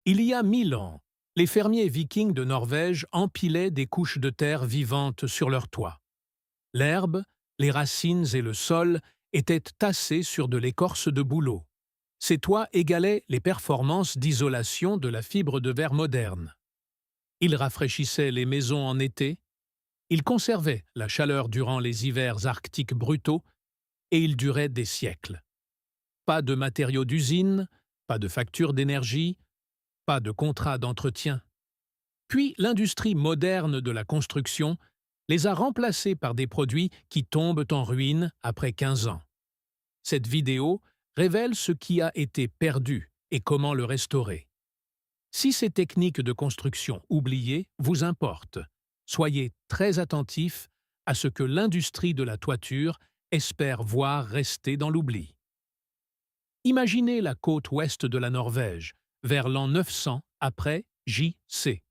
Il y a 1000 ans, les fermiers vikings de Norvège empilaient des couches de terre vivantes sur leurs toits. L'herbe, les racines et le sol étaient tassés sur de l'écorce de bouleau. Ces toits égalaient les performances d'isolation de la fibre de verre moderne. Ils rafraîchissaient les maisons en été, ils conservaient la chaleur durant les hivers arctiques brutaux et ils duraient des siècles. Pas de matériaux d'usine, pas de factures d'énergie, pas de contrat d'entretien. Puis l'industrie moderne de la construction les a remplacés par des produits qui tombent en ruine après 15 ans. Cette vidéo révèle ce qui a été perdu et comment le restaurer. Si ces techniques de construction oubliées vous importent, soyez très attentifs à ce que l'industrie de la toiture espère voir rester dans l'oubli. Imaginez la côte ouest de la Norvège, vers l'an 900 après J.C.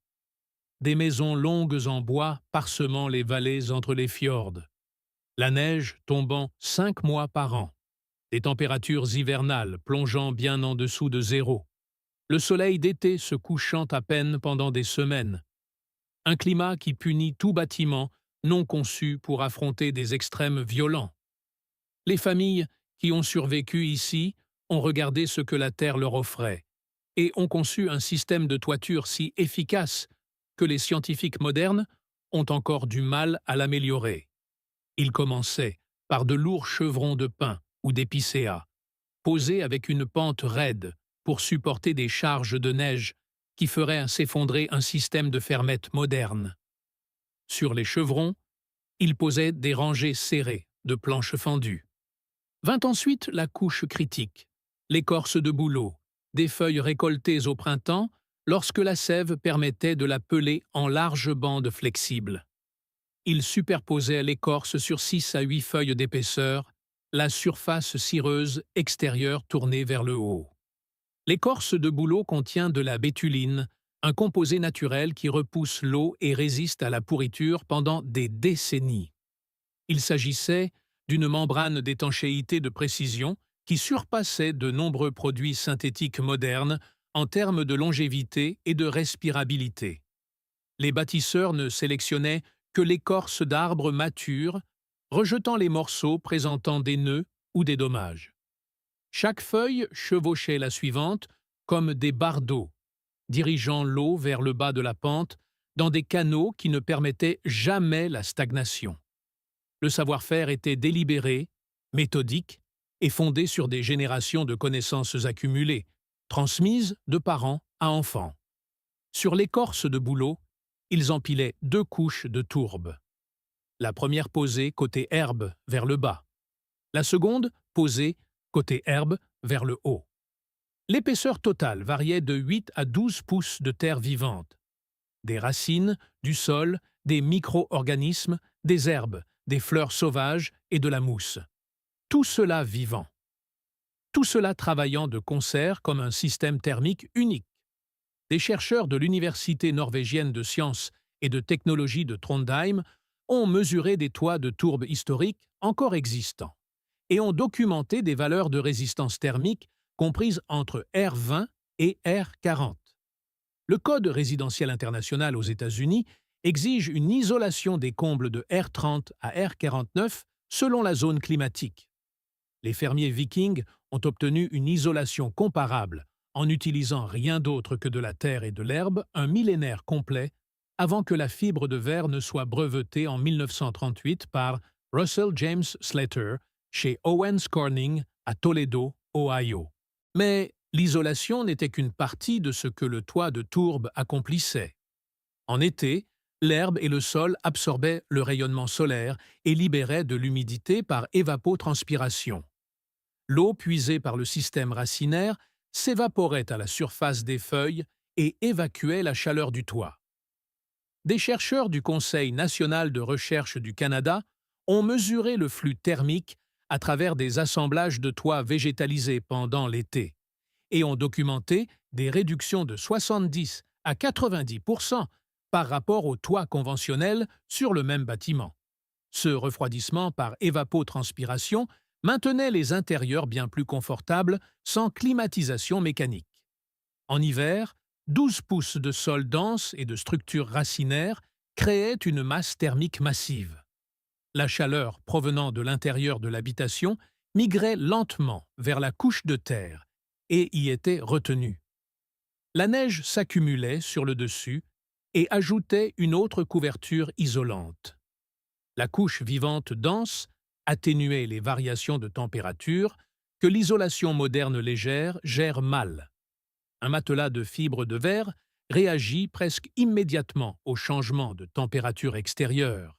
Des maisons longues en bois parsemant les vallées entre les fjords. La neige tombant 5 mois par an. Des températures hivernales plongeant bien en dessous de zéro. Le soleil d'été se couchant à peine pendant des semaines. Un climat qui punit tout bâtiment non conçu pour affronter des extrêmes violents. Les familles qui ont survécu ici ont regardé ce que la terre leur offrait et ont conçu un système de toiture si efficace que les scientifiques modernes ont encore du mal à l'améliorer. Ils commençaient par de lourds chevrons de pin ou d'épicéa, posés avec une pente raide pour supporter des charges de neige qui feraient s'effondrer un système de fermettes moderne. Sur les chevrons, ils posaient des rangées serrées de planches fendues. Vint ensuite la couche critique, l'écorce de bouleau, des feuilles récoltées au printemps lorsque la sève permettait de la peler en larges bandes flexibles. Ils superposaient l'écorce sur 6 à 8 feuilles d'épaisseur, la surface cireuse extérieure tournée vers le haut. L'écorce de bouleau contient de la bétuline, un composé naturel qui repousse l'eau et résiste à la pourriture pendant des décennies. Il s'agissait d'une membrane d'étanchéité de précision qui surpassait de nombreux produits synthétiques modernes en termes de longévité et de respirabilité. Les bâtisseurs ne sélectionnaient que l'écorce d'arbres matures, rejetant les morceaux présentant des nœuds ou des dommages. Chaque feuille chevauchait la suivante comme des bardeaux, dirigeant l'eau vers le bas de la pente dans des canaux qui ne permettaient jamais la stagnation. Le savoir-faire était délibéré, méthodique et fondé sur des générations de connaissances accumulées, transmises de parents à enfants. Sur l'écorce de bouleau, ils empilaient 2 couches de tourbe. La première posée côté herbe vers le bas. La seconde posée côté herbe vers le haut. L'épaisseur totale variait de 8 à 12 pouces de terre vivante. Des racines, du sol, des micro-organismes, des herbes, des fleurs sauvages et de la mousse. Tout cela vivant. Tout cela travaillant de concert comme un système thermique unique. Des chercheurs de l'Université norvégienne de sciences et de technologie de Trondheim ont mesuré des toits de tourbe historiques encore existants et ont documenté des valeurs de résistance thermique comprises entre R20 et R40. Le Code résidentiel international aux États-Unis exige une isolation des combles de R30 à R49 selon la zone climatique. Les fermiers vikings ont obtenu une isolation comparable en n'utilisant rien d'autre que de la terre et de l'herbe un millénaire complet avant que la fibre de verre ne soit brevetée en 1938 par Russell James Slater chez Owens Corning à Toledo, Ohio. Mais l'isolation n'était qu'une partie de ce que le toit de tourbe accomplissait. En été, l'herbe et le sol absorbaient le rayonnement solaire et libéraient de l'humidité par évapotranspiration. L'eau puisée par le système racinaire s'évaporait à la surface des feuilles et évacuait la chaleur du toit. Des chercheurs du Conseil national de recherche du Canada ont mesuré le flux thermique à travers des assemblages de toits végétalisés pendant l'été et ont documenté des réductions de 70 à 90% par rapport aux toits conventionnels sur le même bâtiment. Ce refroidissement par évapotranspiration maintenait les intérieurs bien plus confortables sans climatisation mécanique. En hiver, 12 pouces de sol dense et de structures racinaires créaient une masse thermique massive. La chaleur provenant de l'intérieur de l'habitation migrait lentement vers la couche de terre et y était retenue. La neige s'accumulait sur le dessus et ajoutait une autre couverture isolante. La couche vivante dense atténuait les variations de température que l'isolation moderne légère gère mal. Un matelas de fibres de verre réagit presque immédiatement au changement de température extérieure.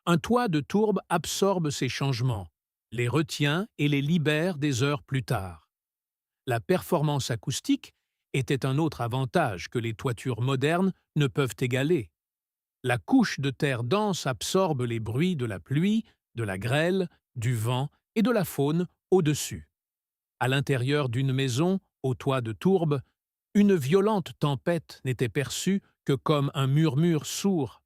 Un toit de tourbe absorbe ces changements, les retient et les libère des heures plus tard. La performance acoustique était un autre avantage que les toitures modernes ne peuvent égaler. La couche de terre dense absorbe les bruits de la pluie, de la grêle, du vent et de la faune au-dessus. À l'intérieur d'une maison, au toit de tourbe, une violente tempête n'était perçue que comme un murmure sourd.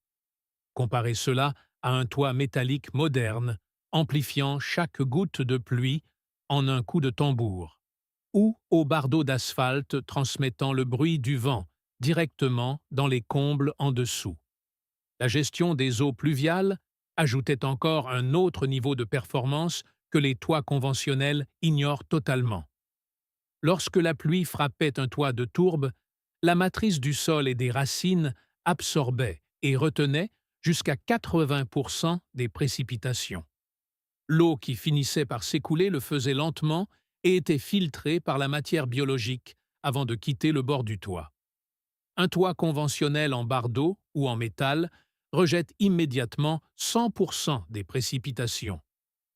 Comparez cela à un toit métallique moderne, amplifiant chaque goutte de pluie en un coup de tambour, ou au bardeau d'asphalte transmettant le bruit du vent directement dans les combles en dessous. La gestion des eaux pluviales ajoutait encore un autre niveau de performance que les toits conventionnels ignorent totalement. Lorsque la pluie frappait un toit de tourbe, la matrice du sol et des racines absorbait et retenait jusqu'à 80% des précipitations. L'eau qui finissait par s'écouler le faisait lentement et était filtrée par la matière biologique avant de quitter le bord du toit. Un toit conventionnel en bardeau ou en métal rejette immédiatement 100% des précipitations,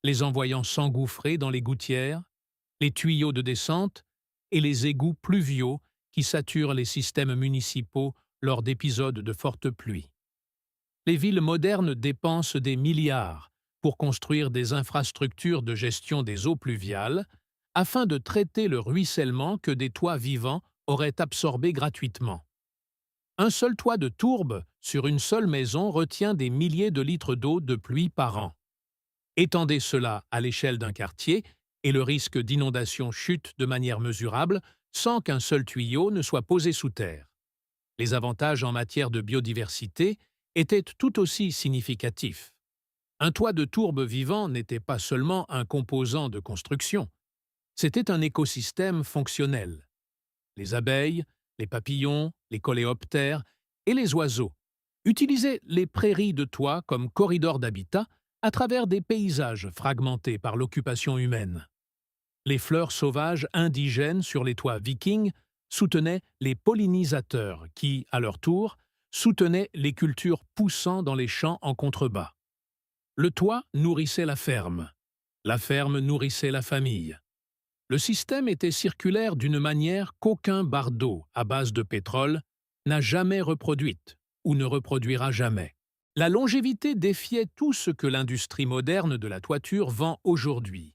les envoyant s'engouffrer dans les gouttières, les tuyaux de descente et les égouts pluviaux qui saturent les systèmes municipaux lors d'épisodes de fortes pluies. Les villes modernes dépensent des milliards pour construire des infrastructures de gestion des eaux pluviales afin de traiter le ruissellement que des toits vivants auraient absorbé gratuitement. Un seul toit de tourbe sur une seule maison retient des milliers de litres d'eau de pluie par an. Étendez cela à l'échelle d'un quartier et le risque d'inondation chute de manière mesurable sans qu'un seul tuyau ne soit posé sous terre. Les avantages en matière de biodiversité étaient tout aussi significatifs. Un toit de tourbe vivant n'était pas seulement un composant de construction, c'était un écosystème fonctionnel. Les abeilles, les papillons, les coléoptères et les oiseaux utilisaient les prairies de toit comme corridors d'habitat à travers des paysages fragmentés par l'occupation humaine. Les fleurs sauvages indigènes sur les toits vikings soutenaient les pollinisateurs qui, à leur tour, soutenaient les cultures poussant dans les champs en contrebas. Le toit nourrissait la ferme nourrissait la famille. Le système était circulaire d'une manière qu'aucun bardeau à base de pétrole n'a jamais reproduite ou ne reproduira jamais. La longévité défiait tout ce que l'industrie moderne de la toiture vend aujourd'hui.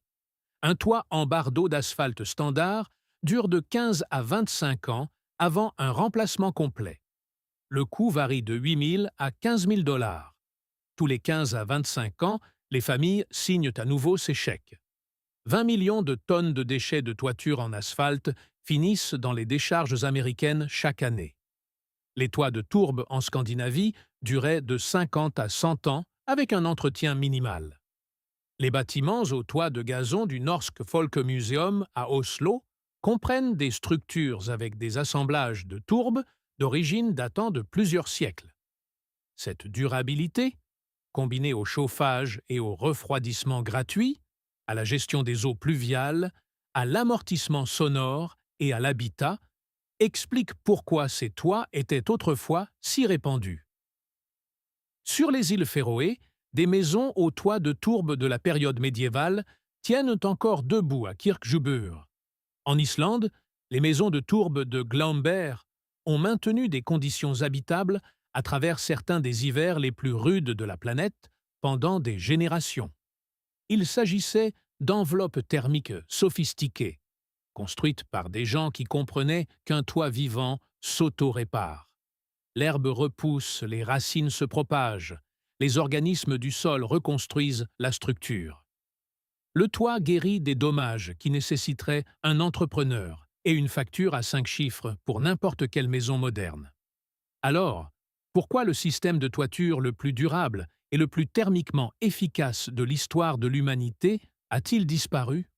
Un toit en bardeau d'asphalte standard dure de 15 à 25 ans avant un remplacement complet. Le coût varie de 8 000 à 15 000 $. Tous les 15 à 25 ans, les familles signent à nouveau ces chèques. 20 millions de tonnes de déchets de toiture en asphalte finissent dans les décharges américaines chaque année. Les toits de tourbe en Scandinavie duraient de 50 à 100 ans avec un entretien minimal. Les bâtiments au toit de gazon du Norsk Folkemuseum à Oslo comprennent des structures avec des assemblages de tourbes d'origine datant de plusieurs siècles. Cette durabilité, combinée au chauffage et au refroidissement gratuit, à la gestion des eaux pluviales, à l'amortissement sonore et à l'habitat, explique pourquoi ces toits étaient autrefois si répandus. Sur les îles Féroé, des maisons aux toits de tourbe de la période médiévale tiennent encore debout à Kirkjubur. En Islande, les maisons de tourbe de Glamber ont maintenu des conditions habitables à travers certains des hivers les plus rudes de la planète pendant des générations. Il s'agissait d'enveloppes thermiques sophistiquées, construites par des gens qui comprenaient qu'un toit vivant s'auto-répare. L'herbe repousse, les racines se propagent, les organismes du sol reconstruisent la structure. Le toit guérit des dommages qui nécessiteraient un entrepreneur et une facture à 5 chiffres pour n'importe quelle maison moderne. Alors, pourquoi le système de toiture le plus durable et le plus thermiquement efficace de l'histoire de l'humanité a-t-il disparu?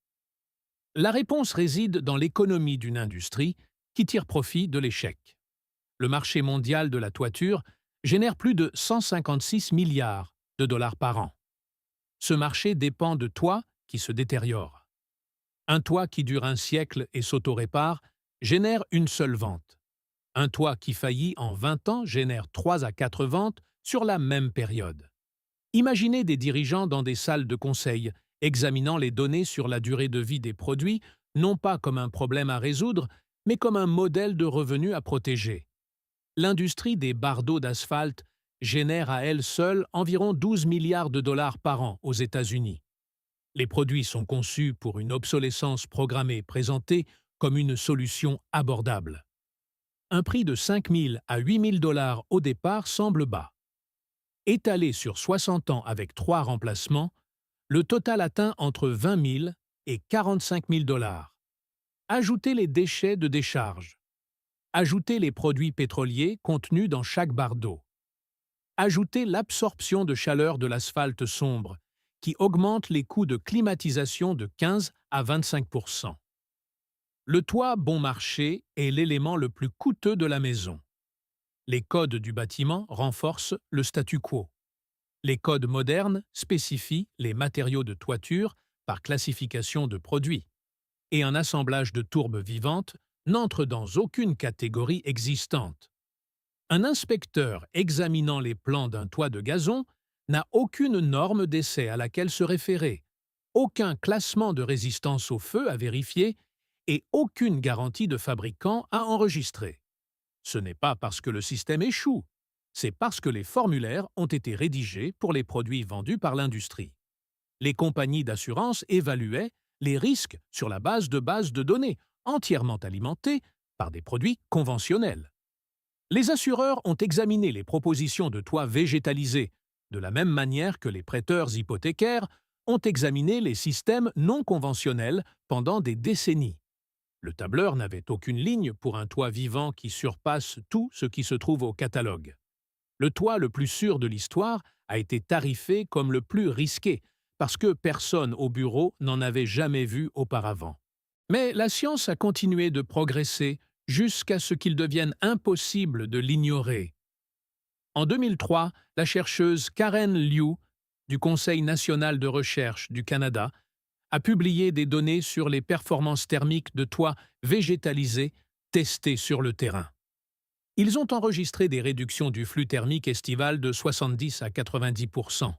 La réponse réside dans l'économie d'une industrie qui tire profit de l'échec. Le marché mondial de la toiture génère plus de 156 milliards de dollars par an. Ce marché dépend de toits qui se détériorent. Un toit qui dure un siècle et s'auto-répare génère une seule vente. Un toit qui faillit en 20 ans génère 3 à 4 ventes sur la même période. Imaginez des dirigeants dans des salles de conseil, examinant les données sur la durée de vie des produits, non pas comme un problème à résoudre, mais comme un modèle de revenus à protéger. L'industrie des bardeaux d'asphalte génère à elle seule environ 12 milliards de dollars par an aux États-Unis. Les produits sont conçus pour une obsolescence programmée présentée comme une solution abordable. Un prix de 5 000 à 8 000 dollars au départ semble bas. Étalé sur 60 ans avec 3 remplacements, le total atteint entre 20 000 et 45 000 dollars. Ajoutez les déchets de décharge. Ajoutez les produits pétroliers contenus dans chaque barre d'eau. Ajoutez l'absorption de chaleur de l'asphalte sombre, qui augmente les coûts de climatisation de 15 à 25 %. Le toit bon marché est l'élément le plus coûteux de la maison. Les codes du bâtiment renforcent le statu quo. Les codes modernes spécifient les matériaux de toiture par classification de produits. Et un assemblage de tourbes vivantes n'entre dans aucune catégorie existante. Un inspecteur examinant les plans d'un toit de gazon n'a aucune norme d'essai à laquelle se référer, aucun classement de résistance au feu à vérifier et aucune garantie de fabricant à enregistrer. Ce n'est pas parce que le système échoue, c'est parce que les formulaires ont été rédigés pour les produits vendus par l'industrie. Les compagnies d'assurance évaluaient les risques sur la base de données entièrement alimentées par des produits conventionnels. Les assureurs ont examiné les propositions de toits végétalisés, de la même manière que les prêteurs hypothécaires ont examiné les systèmes non conventionnels pendant des décennies. Le tableur n'avait aucune ligne pour un toit vivant qui surpasse tout ce qui se trouve au catalogue. Le toit le plus sûr de l'histoire a été tarifé comme le plus risqué, parce que personne au bureau n'en avait jamais vu auparavant. Mais la science a continué de progresser jusqu'à ce qu'il devienne impossible de l'ignorer. En 2003, la chercheuse Karen Liu, du Conseil national de recherche du Canada, a publié des données sur les performances thermiques de toits végétalisés testés sur le terrain. Ils ont enregistré des réductions du flux thermique estival de 70 à 90 %.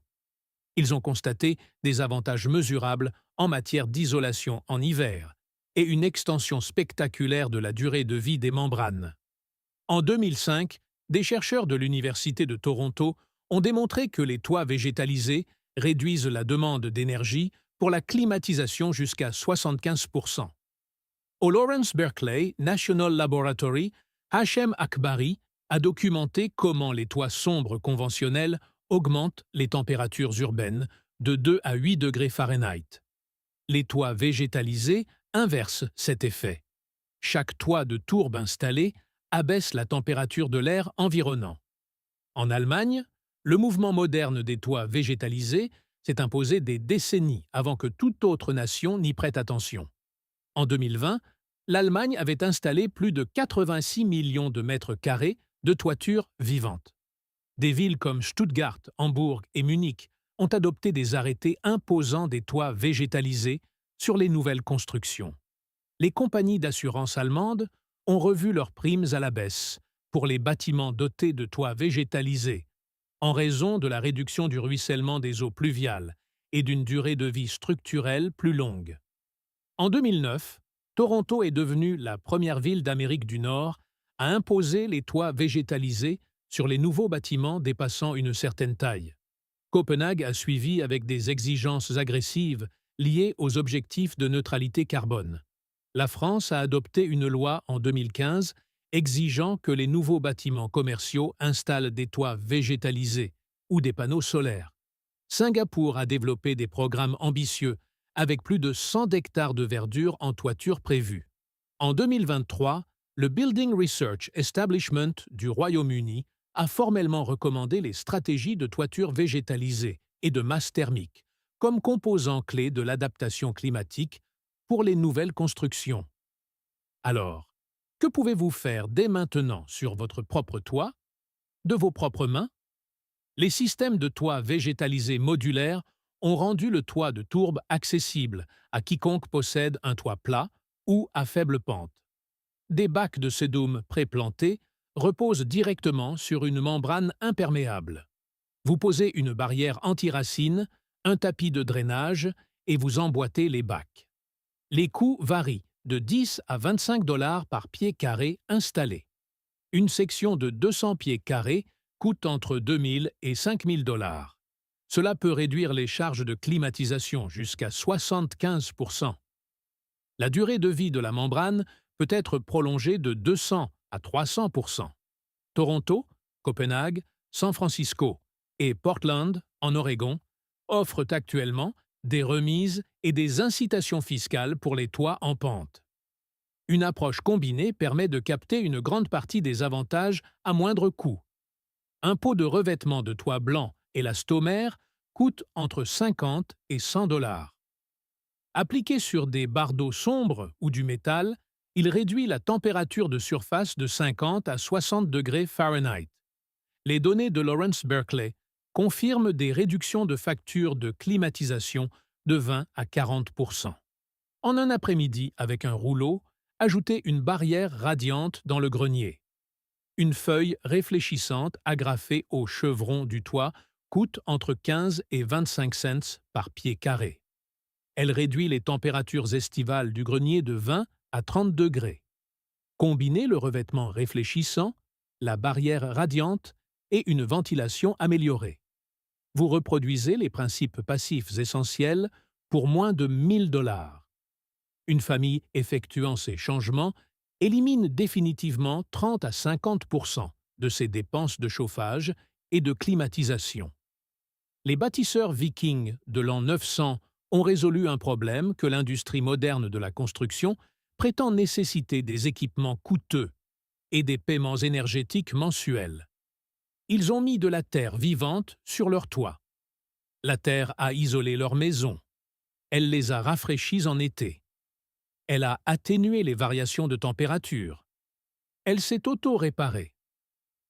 Ils ont constaté des avantages mesurables en matière d'isolation en hiver et une extension spectaculaire de la durée de vie des membranes. En 2005, des chercheurs de l'Université de Toronto ont démontré que les toits végétalisés réduisent la demande d'énergie pour la climatisation jusqu'à 75 %. Au Lawrence Berkeley National Laboratory, Hachem Akbari a documenté comment les toits sombres conventionnels augmentent les températures urbaines de 2 à 8 degrés Fahrenheit. Les toits végétalisés inversent cet effet. Chaque toit de tourbe installé abaisse la température de l'air environnant. En Allemagne, le mouvement moderne des toits végétalisés s'est imposé des décennies avant que toute autre nation n'y prête attention. En 2020, l'Allemagne avait installé plus de 86 millions de mètres carrés de toitures vivantes. Des villes comme Stuttgart, Hambourg et Munich ont adopté des arrêtés imposant des toits végétalisés sur les nouvelles constructions. Les compagnies d'assurance allemandes ont revu leurs primes à la baisse pour les bâtiments dotés de toits végétalisés, en raison de la réduction du ruissellement des eaux pluviales et d'une durée de vie structurelle plus longue. En 2009, Toronto est devenue la première ville d'Amérique du Nord à imposer les toits végétalisés sur les nouveaux bâtiments dépassant une certaine taille. Copenhague a suivi avec des exigences agressives liées aux objectifs de neutralité carbone. La France a adopté une loi en 2015 exigeant que les nouveaux bâtiments commerciaux installent des toits végétalisés ou des panneaux solaires. Singapour a développé des programmes ambitieux avec plus de 100 hectares de verdure en toiture prévus. En 2023, le Building Research Establishment du Royaume-Uni a formellement recommandé les stratégies de toiture végétalisée et de masse thermique comme composants clés de l'adaptation climatique pour les nouvelles constructions. Alors, que pouvez-vous faire dès maintenant sur votre propre toit, de vos propres mains? Les systèmes de toits végétalisés modulaires ont rendu le toit de tourbe accessible à quiconque possède un toit plat ou à faible pente. Des bacs de sédum pré-plantés reposent directement sur une membrane imperméable. Vous posez une barrière anti-racines, un tapis de drainage et vous emboîtez les bacs. Les coûts varient de 10 à 25 $ par pied carré installé. Une section de 200 pieds carrés coûte entre 2 000 et 5 000 $. Cela peut réduire les charges de climatisation jusqu'à 75 %. La durée de vie de la membrane peut être prolongée de 200 à 300 %. Toronto, Copenhague, San Francisco et Portland, en Oregon, offrent actuellement des remises et des incitations fiscales pour les toits en pente. Une approche combinée permet de capter une grande partie des avantages à moindre coût. Un pot de revêtement de toit blanc élastomère coûte entre 50 et 100 $. Appliqué sur des bardeaux sombres ou du métal, il réduit la température de surface de 50 à 60 degrés Fahrenheit. Les données de Lawrence Berkeley confirment des réductions de factures de climatisation de 20 à 40 %. En un après-midi avec un rouleau, ajoutez une barrière radiante dans le grenier. Une feuille réfléchissante agrafée au chevron du toit coûte entre 15 et 25 cents par pied carré. Elle réduit les températures estivales du grenier de 20 à 30 degrés. Combinez le revêtement réfléchissant, la barrière radiante et une ventilation améliorée. Vous reproduisez les principes passifs essentiels pour moins de 1 000 $. Une famille effectuant ces changements élimine définitivement 30 à 50 % de ses dépenses de chauffage et de climatisation. Les bâtisseurs vikings de l'an 900 ont résolu un problème que l'industrie moderne de la construction prétend nécessiter des équipements coûteux et des paiements énergétiques mensuels. Ils ont mis de la terre vivante sur leur toit. La terre a isolé leurs maisons. Elle les a rafraîchies en été. Elle a atténué les variations de température. Elle s'est auto-réparée.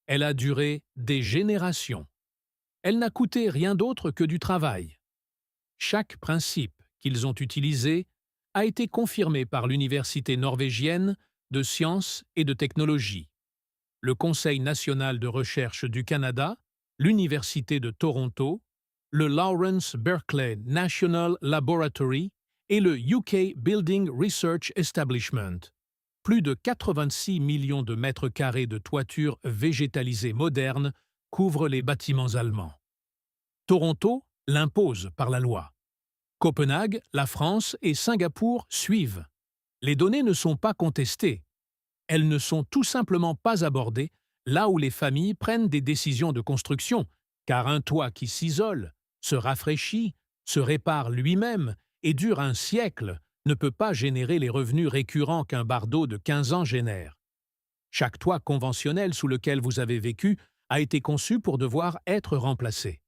Elle a duré des générations. Elle n'a coûté rien d'autre que du travail. Chaque principe qu'ils ont utilisé a été confirmé par l'Université norvégienne de sciences et de technologie, le Conseil national de recherche du Canada, l'Université de Toronto, le Lawrence Berkeley National Laboratory et le UK Building Research Establishment. Plus de 86 millions de mètres carrés de toitures végétalisées modernes couvrent les bâtiments allemands. Toronto l'impose par la loi. Copenhague, la France et Singapour suivent. Les données ne sont pas contestées. Elles ne sont tout simplement pas abordées là où les familles prennent des décisions de construction, car un toit qui s'isole, se rafraîchit, se répare lui-même et dure un siècle ne peut pas générer les revenus récurrents qu'un bardeau de 15 ans génère. Chaque toit conventionnel sous lequel vous avez vécu a été conçu pour devoir être remplacé.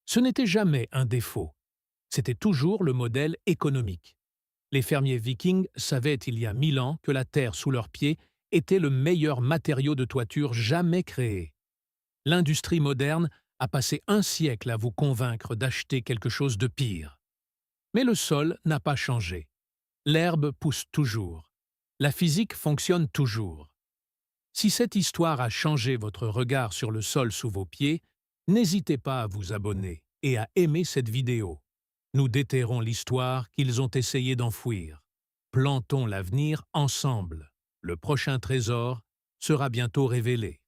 Ce n'était jamais un défaut. C'était toujours le modèle économique. Les fermiers vikings savaient il y a 1000 ans que la terre sous leurs pieds était le meilleur matériau de toiture jamais créé. L'industrie moderne a passé un siècle à vous convaincre d'acheter quelque chose de pire. Mais le sol n'a pas changé. L'herbe pousse toujours. La physique fonctionne toujours. Si cette histoire a changé votre regard sur le sol sous vos pieds, n'hésitez pas à vous abonner et à aimer cette vidéo. Nous déterrons l'histoire qu'ils ont essayé d'enfouir. Plantons l'avenir ensemble. Le prochain trésor sera bientôt révélé.